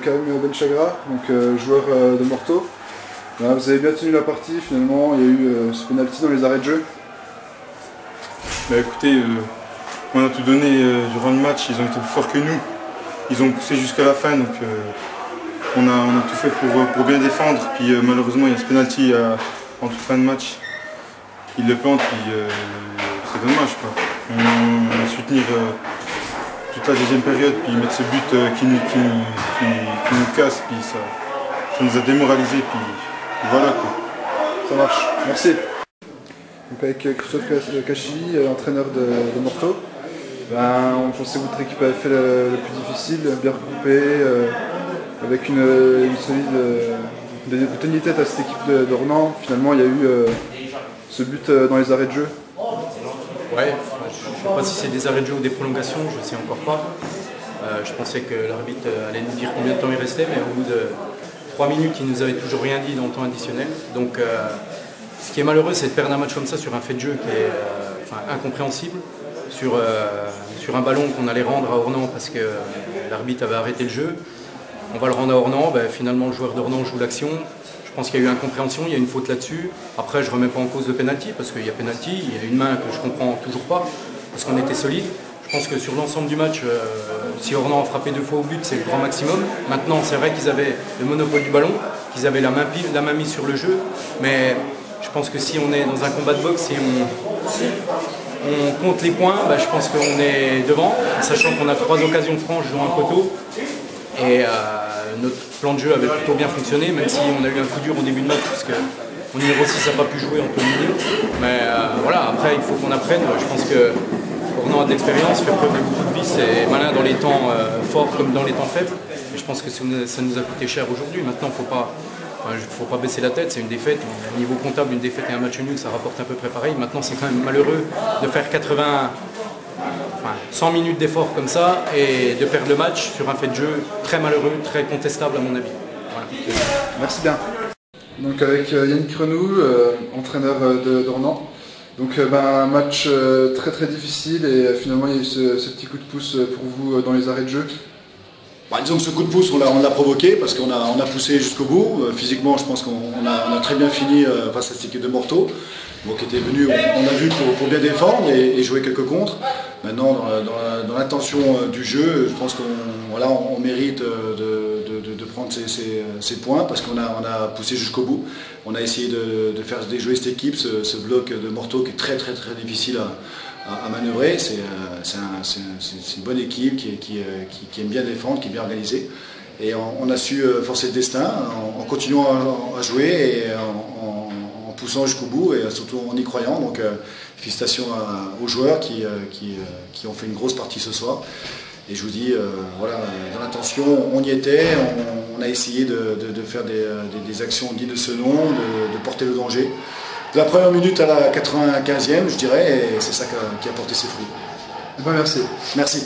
Karim Benchagra, donc joueur de Morteau. Vous avez bien tenu la partie, finalement il y a eu ce penalty dans les arrêts de jeu. Bah écoutez, on a tout donné durant le match, ils ont été plus forts que nous. Ils ont poussé jusqu'à la fin, donc on a tout fait pour bien défendre. Puis malheureusement il y a ce penalty en toute fin de match. Ils le plantent, puis c'est dommage quoi. On a su tenir toute la deuxième période, puis mettre ce but qui nous casse, puis ça nous a démoralisés, puis voilà quoi. Ça marche, merci. Donc avec Christophe Cachy, entraîneur de Morteau, on pensait que votre équipe avait fait le plus difficile, bien regroupé, avec une solide... Vous teniez tête à cette équipe de Ronan. Finalement il y a eu ce but dans les arrêts de jeu. Ouais, je ne sais pas si c'est des arrêts de jeu ou des prolongations, je ne sais encore pas. Je pensais que l'arbitre allait nous dire combien de temps il restait, mais au bout de 3 minutes, il nous avait toujours rien dit dans le temps additionnel. Donc ce qui est malheureux, c'est de perdre un match comme ça sur un fait de jeu qui est incompréhensible, sur un ballon qu'on allait rendre à Ornans parce que l'arbitre avait arrêté le jeu. On va le rendre à Ornans, finalement le joueur d'Ornans joue l'action. Je pense qu'il y a eu incompréhension, il y a une faute là-dessus. Après, je ne remets pas en cause le penalty, parce qu'il y a penalty, il y a une main que je ne comprends toujours pas, parce qu'on était solide. Je pense que sur l'ensemble du match, si Ornans a frappé 2 fois au but, c'est le grand maximum. Maintenant, c'est vrai qu'ils avaient le monopole du ballon, qu'ils avaient la main mise sur le jeu, mais je pense que si on est dans un combat de boxe, si on compte les points, je pense qu'on est devant, sachant qu'on a 3 occasions franches dont un poteau. Et notre plan de jeu avait plutôt bien fonctionné, même si on a eu un coup dur au début de match, parce que mon numéro 6 n'a pas pu jouer, Anthony. Mais voilà, après il faut qu'on apprenne. Je pense que Ornans a de l'expérience, fait preuve de beaucoup de vice et malin dans les temps forts comme dans les temps faibles. Et je pense que ça nous a coûté cher aujourd'hui. Maintenant, il ne faut pas baisser la tête, c'est une défaite. Au niveau comptable, une défaite et un match nul, ça rapporte à peu près pareil. Maintenant, c'est quand même malheureux de faire 100 minutes d'effort comme ça et de perdre le match sur un fait de jeu très malheureux, très contestable à mon avis. Voilà. Merci bien. Donc avec Yannick Renou, entraîneur d'Ornans. Donc un match très très difficile et finalement il y a eu ce petit coup de pouce pour vous dans les arrêts de jeu. Disons que ce coup de pouce on l'a provoqué parce qu'on a poussé jusqu'au bout. Physiquement je pense qu'on a très bien fini face à cette équipe de Morteau. Qui était venu, on a vu pour bien défendre et jouer quelques contres. Maintenant, dans l'intention du jeu, je pense qu'on mérite de prendre ces points parce qu'on a poussé jusqu'au bout. On a essayé de faire déjouer cette équipe, ce bloc de Morteau qui est très très très difficile à manœuvrer. C'est une bonne équipe qui aime bien défendre, qui est bien organisée. Et on a su forcer le destin en continuant à jouer et en poussant jusqu'au bout et surtout en y croyant. Donc félicitations aux joueurs qui ont fait une grosse partie ce soir. Et je vous dis, voilà, dans l'intention, on y était, on a essayé de faire des actions dignes de ce nom, de porter le danger. De la première minute à la 95e, je dirais, et c'est ça qui a porté ses fruits. Merci. Merci.